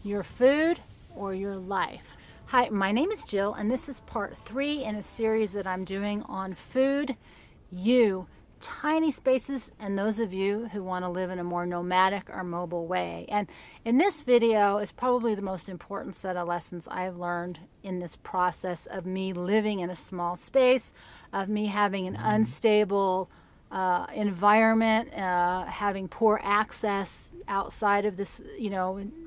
Your food or your life. Hi, my name is Jill, and this is part 3 in a series that I'm doing on food, you, tiny spaces, and those of you who want to live in a more nomadic or mobile way. And in this video is probably the most important set of lessons I've learned in this process of me living in a small space, of me having an unstable environment, having poor access outside of this,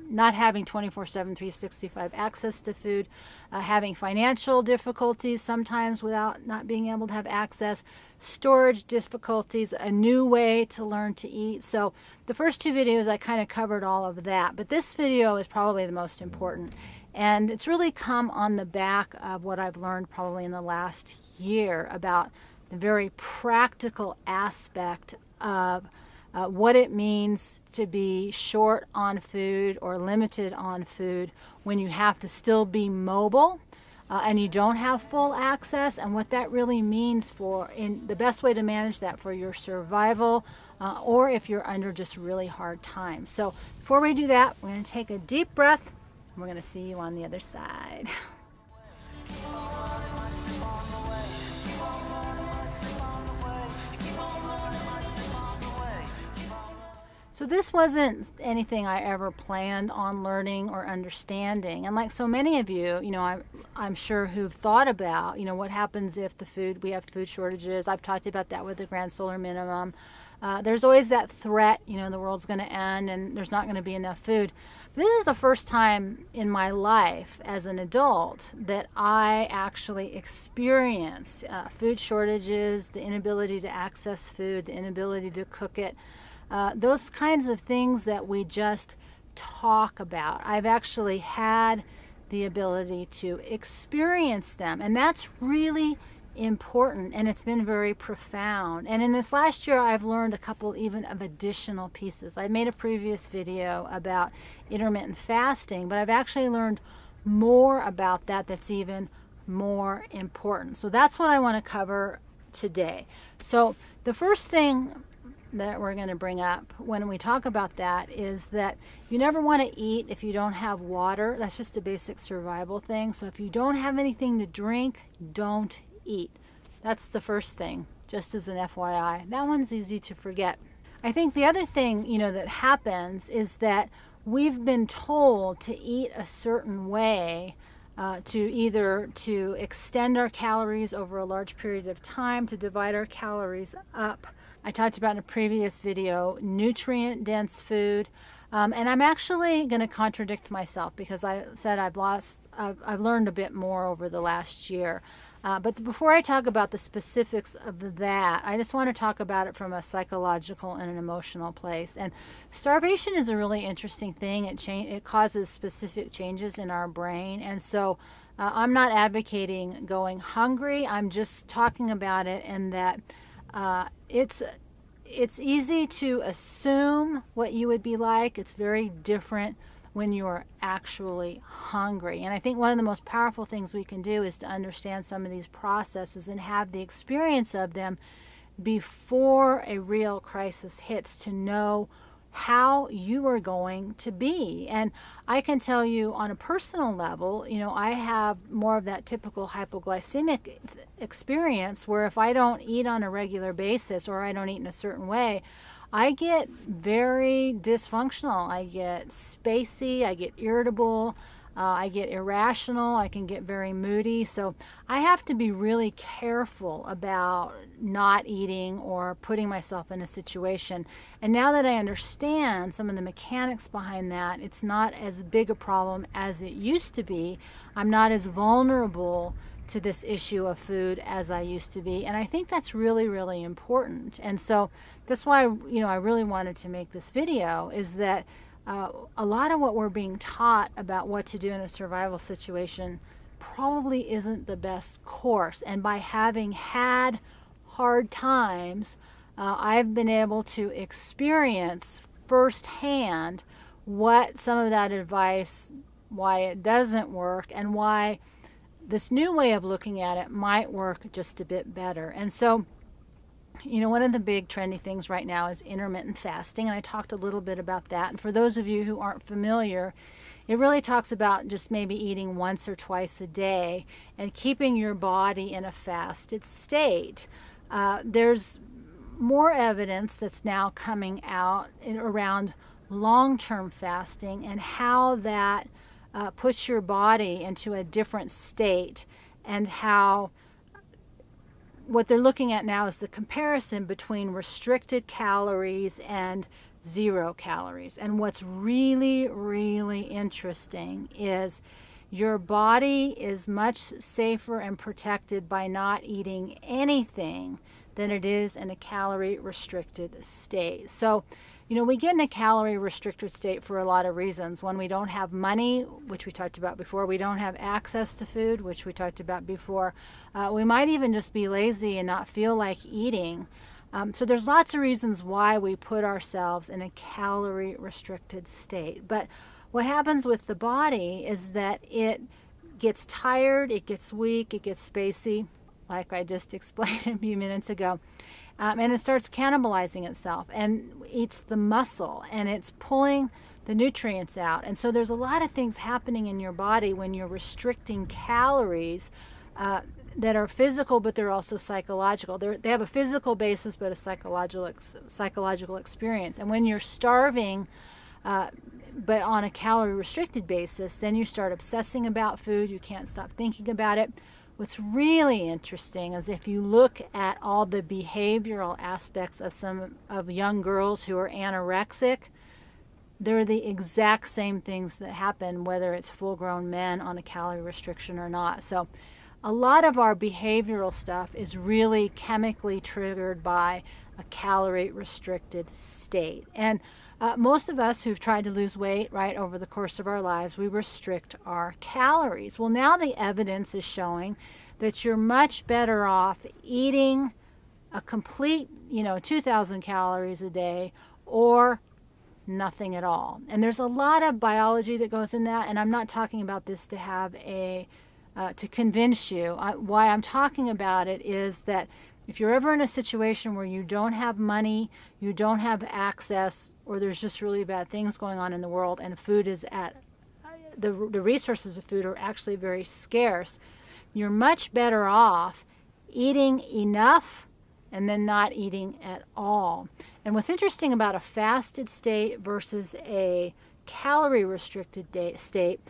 not having 24/7, 365 access to food, having financial difficulties sometimes without not being able to have access, storage difficulties, a new way to learn to eat. So the first 2 videos I kind of covered all of that, but this video is probably the most important. And it's really come on the back of what I've learned probably in the last year about the very practical aspect of what it means to be short on food or limited on food when you have to still be mobile and you don't have full access, and what that really means for the best way to manage that for your survival or if you're under just really hard times. So before we do that, we're going to take a deep breath and we're going to see you on the other side. So this wasn't anything I ever planned on learning or understanding. And like so many of you, I'm sure who've thought about, what happens if we have food shortages. I've talked about that with the Grand Solar Minimum. There's always that threat, the world's going to end and there's not going to be enough food. This is the first time in my life as an adult that I actually experienced food shortages, the inability to access food, the inability to cook it. Those kinds of things that we just talk about. I've actually had the ability to experience them, and that's really important, and it's been very profound. And in this last year, I've learned a couple even of additional pieces. I made a previous video about intermittent fasting, but I've actually learned more about that that's even more important. So that's what I want to cover today. So the first thing that we're going to bring up when we talk about that is that you never want to eat if you don't have water. That's just a basic survival thing. So if you don't have anything to drink, don't eat. That's the first thing, just as an FYI. That one's easy to forget. I think the other thing, that happens is that we've been told to eat a certain way to extend our calories over a large period of time, to divide our calories up. I talked about in a previous video nutrient-dense food, and I'm actually going to contradict myself because I said I've learned a bit more over the last year. But before I talk about the specifics of that, I just want to talk about it from a psychological and an emotional place. And starvation is a really interesting thing. It causes specific changes in our brain, and so I'm not advocating going hungry. I'm just talking about it in that it's easy to assume what you would be like. It's very different when you are actually hungry. And I think one of the most powerful things we can do is to understand some of these processes and have the experience of them before a real crisis hits, to know how you are going to be. And I can tell you on a personal level, I have more of that typical hypoglycemic experience where if I don't eat on a regular basis or I don't eat in a certain way, I get very dysfunctional. I get spacey, I get irritable, I get irrational, I can get very moody. So I have to be really careful about not eating or putting myself in a situation. And now that I understand some of the mechanics behind that, it's not as big a problem as it used to be. I'm not as vulnerable to this issue of food as I used to be. And I think that's really, really important. And so that's why, I really wanted to make this video, is that a lot of what we're being taught about what to do in a survival situation probably isn't the best course. And by having had hard times, I've been able to experience firsthand what some of that advice, why it doesn't work, and why this new way of looking at it might work just a bit better. And so One of the big trendy things right now is intermittent fasting, and I talked a little bit about that. And for those of you who aren't familiar, it really talks about just maybe eating once or twice a day and keeping your body in a fasted state. There's more evidence that's now coming out around long-term fasting and how that puts your body into a different state, and how what they're looking at now is the comparison between restricted calories and 0 calories. And what's really, really interesting is your body is much safer and protected by not eating anything than it is in a calorie restricted state. So, we get in a calorie restricted state for a lot of reasons. One, we don't have money, which we talked about before. We don't have access to food, which we talked about before. We might even just be lazy and not feel like eating. So there's lots of reasons why we put ourselves in a calorie restricted state. But what happens with the body is that it gets tired, it gets weak, it gets spacey, like I just explained a few minutes ago. And it starts cannibalizing itself and eats the muscle, and it's pulling the nutrients out. And so there's a lot of things happening in your body when you're restricting calories that are physical, but they're also psychological. They have a physical basis, but a psychological experience. And when you're starving, but on a calorie restricted basis, then you start obsessing about food. You can't stop thinking about it. What's really interesting is if you look at all the behavioral aspects of some of young girls who are anorexic, they're the exact same things that happen whether it's full-grown men on a calorie restriction or not. So a lot of our behavioral stuff is really chemically triggered by a calorie restricted state. And most of us who've tried to lose weight, right, over the course of our lives, we restrict our calories. Well, now the evidence is showing that you're much better off eating a complete, 2,000 calories a day or nothing at all. And there's a lot of biology that goes in that, and I'm not talking about this to have to convince you. Why I'm talking about it is that if you're ever in a situation where you don't have money, you don't have access, or there's just really bad things going on in the world, and food is the resources of food are actually very scarce, you're much better off eating enough and then not eating at all. And what's interesting about a fasted state versus a calorie restricted state,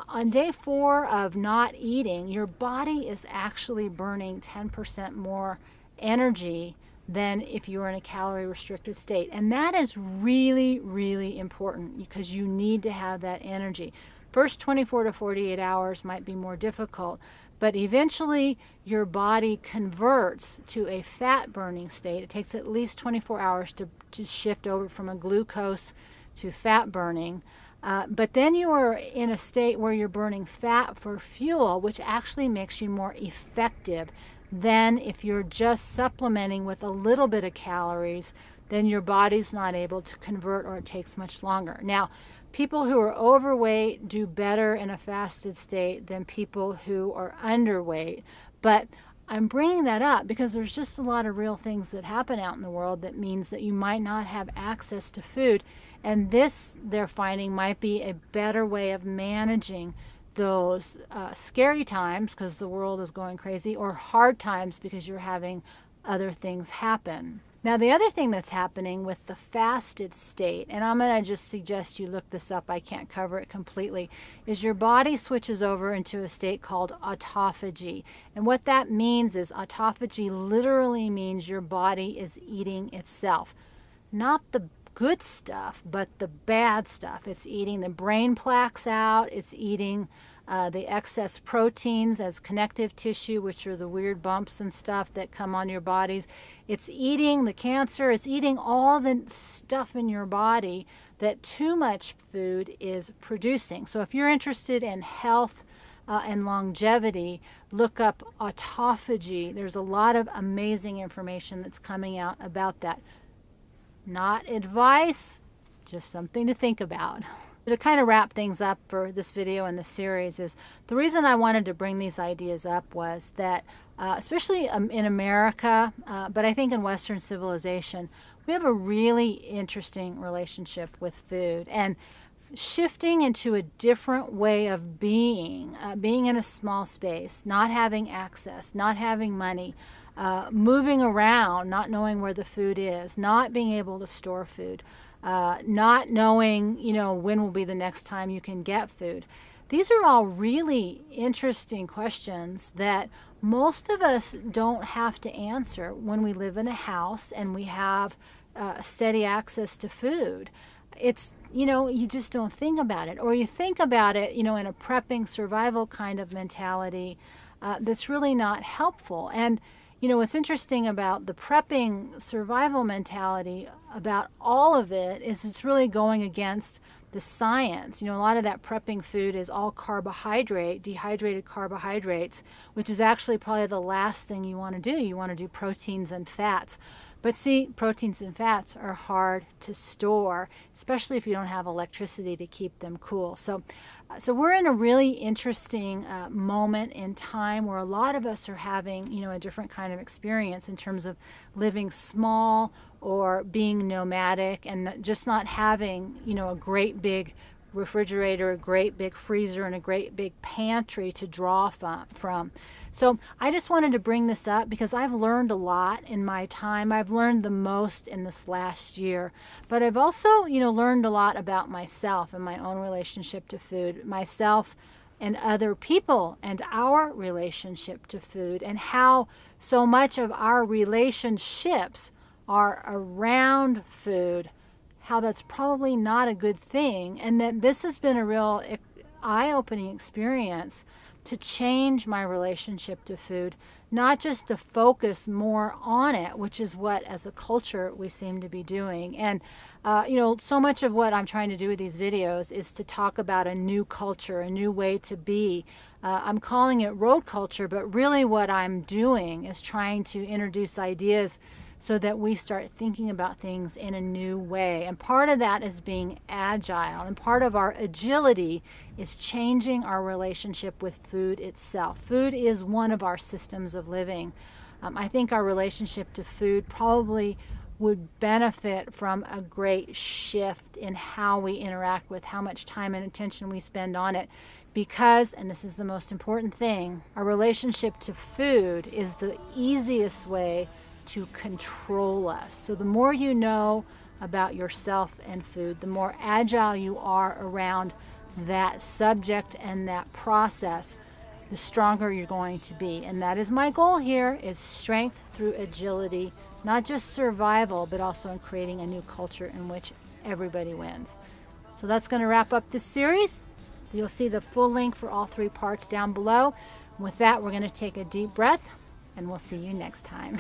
on day 4 of not eating, your body is actually burning 10% more energy than if you were in a calorie restricted state. And that is really, really important because you need to have that energy. First 24 to 48 hours might be more difficult, but eventually your body converts to a fat burning state. It takes at least 24 hours to shift over from a glucose to fat burning. But then you are in a state where you're burning fat for fuel, which actually makes you more effective than if you're just supplementing with a little bit of calories. Then your body's not able to convert, or it takes much longer. Now, people who are overweight do better in a fasted state than people who are underweight. But I'm bringing that up because there's just a lot of real things that happen out in the world that means that you might not have access to food. And this, they're finding, might be a better way of managing those scary times because the world is going crazy, or hard times because you're having other things happen. Now, the other thing that's happening with the fasted state, and I'm going to just suggest you look this up, I can't cover it completely, is your body switches over into a state called autophagy. And what that means is autophagy literally means your body is eating itself. Not the good stuff, but the bad stuff. It's eating the brain plaques out, it's eating the excess proteins as connective tissue, which are the weird bumps and stuff that come on your bodies. It's eating the cancer, it's eating all the stuff in your body that too much food is producing. So if you're interested in health and longevity, look up autophagy. There's a lot of amazing information that's coming out about that. Not advice, just something to think about. To kind of wrap things up for this video and this series is the reason I wanted to bring these ideas up was that especially in America, but I think in Western civilization, we have a really interesting relationship with food, and shifting into a different way of being in a small space, not having access, not having money, moving around, not knowing where the food is, not being able to store food, not knowing, when will be the next time you can get food. These are all really interesting questions that most of us don't have to answer when we live in a house and we have steady access to food. It's, you just don't think about it. Or you think about it, in a prepping survival kind of mentality that's really not helpful. And, what's interesting about the prepping survival mentality about all of it is it's really going against the science. A lot of that prepping food is all carbohydrate, dehydrated carbohydrates, which is actually probably the last thing you want to do. You want to do proteins and fats. But see, proteins and fats are hard to store, especially if you don't have electricity to keep them cool. So we're in a really interesting moment in time where a lot of us are having, a different kind of experience in terms of living small or being nomadic and just not having, a great big refrigerator, a great big freezer, and a great big pantry to draw from. So I just wanted to bring this up because I've learned a lot in my time. I've learned the most in this last year. But I've also, learned a lot about myself and my own relationship to food, myself and other people and our relationship to food, and how so much of our relationships are around food, how that's probably not a good thing, and that this has been a real eye-opening experience to change my relationship to food, not just to focus more on it, which is what as a culture we seem to be doing. And so much of what I'm trying to do with these videos is to talk about a new culture, a new way to be. I'm calling it road culture, but really what I'm doing is trying to introduce ideas so that we start thinking about things in a new way. And part of that is being agile, and part of our agility is changing our relationship with food itself. Food is one of our systems of living. I think our relationship to food probably would benefit from a great shift in how we interact with, how much time and attention we spend on it, because, and this is the most important thing, our relationship to food is the easiest way to control us. So the more you know about yourself and food, the more agile you are around that subject and that process, the stronger you're going to be. And that is my goal here, is strength through agility, not just survival, but also in creating a new culture in which everybody wins. So that's going to wrap up this series. You'll see the full link for all 3 parts down below. With that, we're going to take a deep breath, and we'll see you next time.